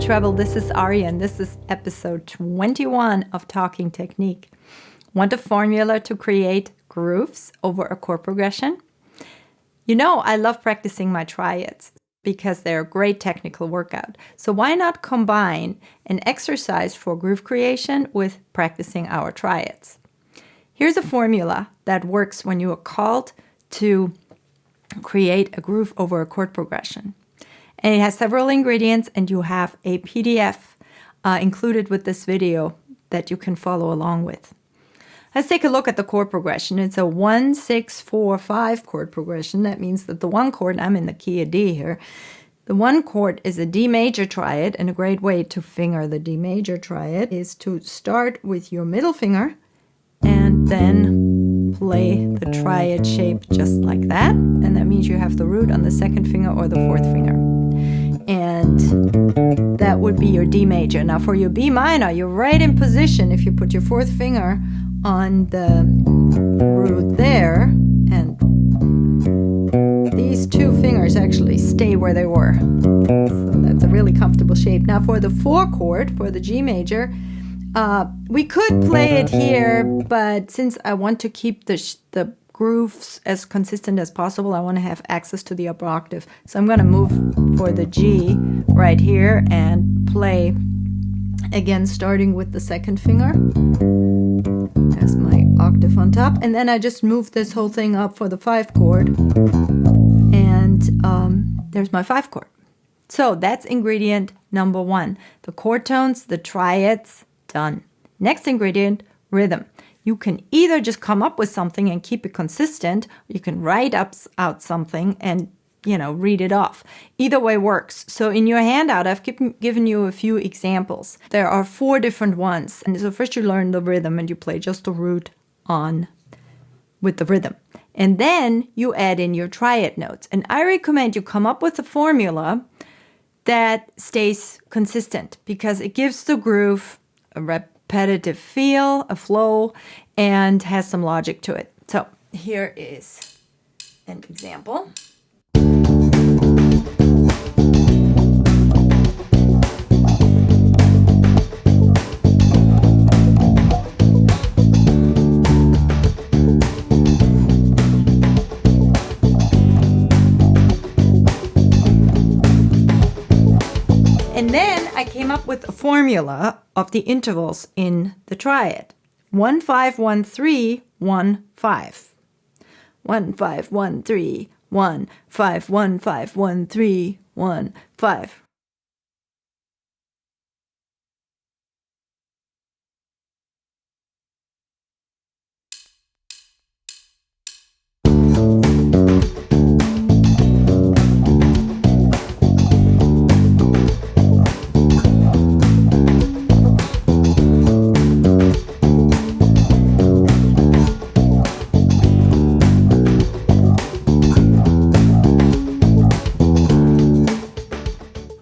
Treble, this is Arya, and this is episode 21 of Talking Technique. Want a formula to create grooves over a chord progression? You know, I love practicing my triads because they're a great technical workout. So why not combine an exercise for groove creation with practicing our triads? Here's a formula that works when you are called to create a groove over a chord progression. And it has several ingredients, and you have a PDF included with this video that you can follow along with. Let's take a look at the chord progression. It's a 1, 6, 4, 5 chord progression. That means that the one chord, I'm in the key of D here, the one chord is a D major triad, and a great way to finger the D major triad is to start with your middle finger and then play the triad shape just like that. And that means you have the root on the second finger or the fourth finger. And that would be your D major. Now for your B minor, you're right in position if you put your fourth finger on the root there, and these two fingers actually stay where they were. So that's a really comfortable shape. Now for the 4 chord, for the G major, we could play it here, but since I want to keep the grooves as consistent as possible, I want to have access to the upper octave. So I'm going to move for the G right here and play again, starting with the second finger. There's my octave on top. And then I just move this whole thing up for the 5 chord. And there's my 5 chord. So that's ingredient number 1. The chord tones, the triads, done. Next ingredient, rhythm. You can either just come up with something and keep it consistent, or you can write out something and, read it off. Either way works. So in your handout, I've given you a few examples. There are 4 different ones. And so first you learn the rhythm and you play just the root on with the rhythm. And then you add in your triad notes. And I recommend you come up with a formula that stays consistent because it gives the groove a repetitive feel, a flow, and has some logic to it. So here is an example. And then I came up with a formula of the intervals in the triad. 1, 5, 1, 3, 1, 5. 1, 5, 1, 3, 1, 5, 1, 5, 1, 3, 1, 5.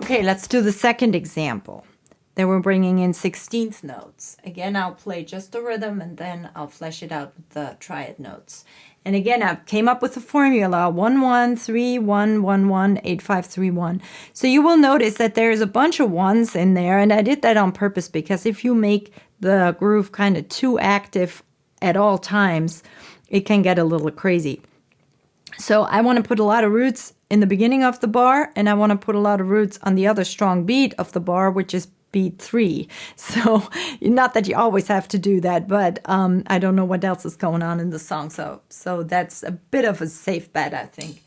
Okay, let's do the second example. Then we're bringing in 16th notes. Again, I'll play just the rhythm and then I'll flesh it out with the triad notes. And again, I came up with a formula 1, 1, 3, 1, 1, 1, 8, 5, 3, 1. So you will notice that there's a bunch of ones in there, and I did that on purpose because if you make the groove kind of too active at all times, it can get a little crazy. So I want to put a lot of roots in the beginning of the bar, and I want to put a lot of roots on the other strong beat of the bar, which is beat 3. So not that you always have to do that, but I don't know what else is going on in the song. So that's a bit of a safe bet, I think.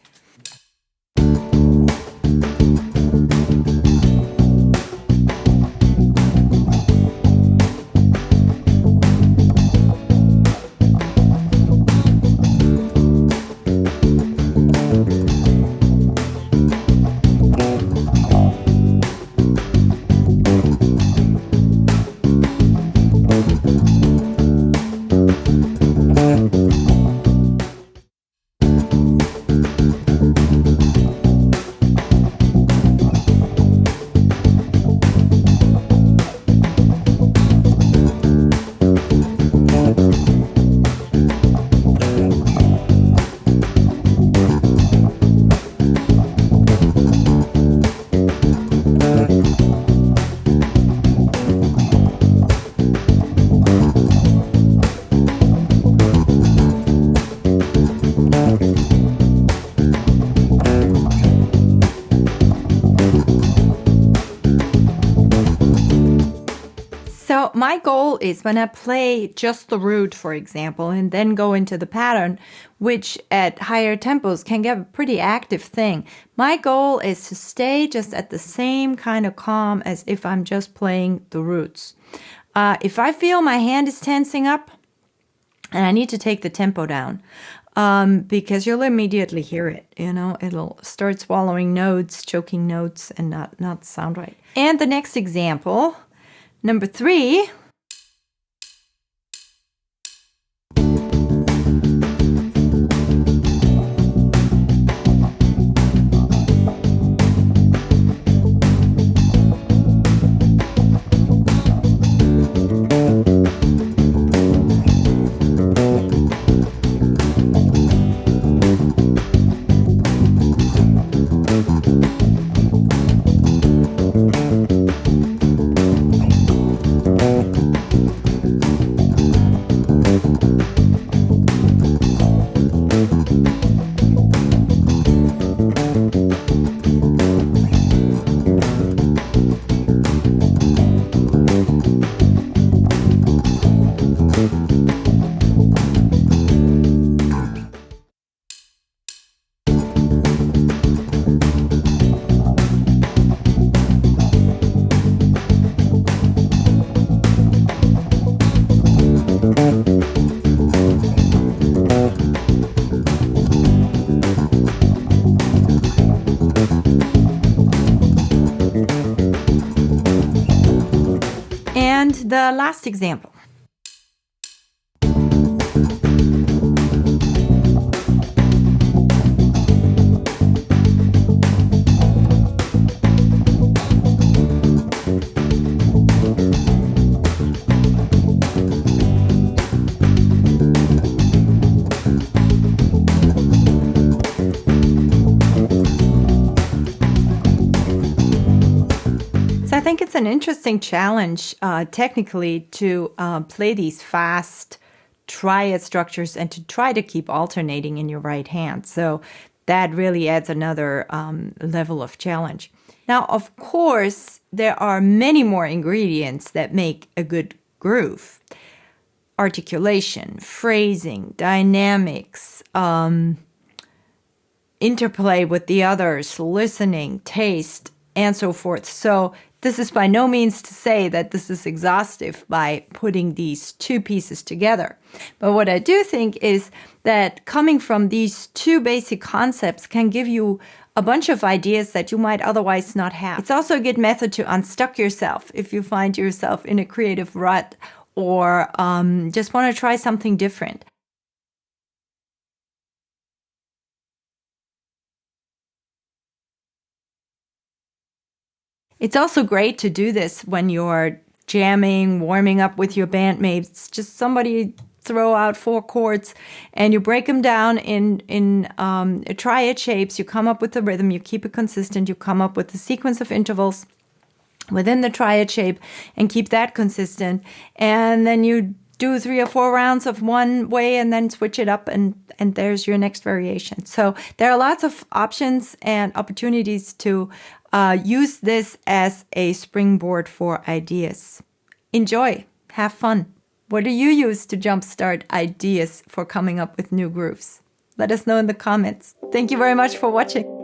my goal is when I play just the root, for example, and then go into the pattern, which at higher tempos can get a pretty active thing. My goal is to stay just at the same kind of calm as if I'm just playing the roots. If I feel my hand is tensing up, and I need to take the tempo down, because you'll immediately hear it. It'll start swallowing notes, choking notes, and not sound right. And the next example, number 3. And the last example. I think it's an interesting challenge technically to play these fast triad structures and to try to keep alternating in your right hand. So that really adds another level of challenge. Now, of course, there are many more ingredients that make a good groove. Articulation, phrasing, dynamics, interplay with the others, listening, taste, and so forth. So this is by no means to say that this is exhaustive by putting these two pieces together. But what I do think is that coming from these two basic concepts can give you a bunch of ideas that you might otherwise not have. It's also a good method to unstuck yourself if you find yourself in a creative rut or just want to try something different. It's also great to do this when you're jamming, warming up with your bandmates. Just somebody throw out 4 chords and you break them down in triad shapes. You come up with the rhythm, you keep it consistent, you come up with the sequence of intervals within the triad shape and keep that consistent. And then you do 3 or 4 rounds of one way and then switch it up and there's your next variation. So there are lots of options and opportunities to use this as a springboard for ideas. Enjoy, have fun. What do you use to jumpstart ideas for coming up with new grooves? Let us know in the comments. Thank you very much for watching.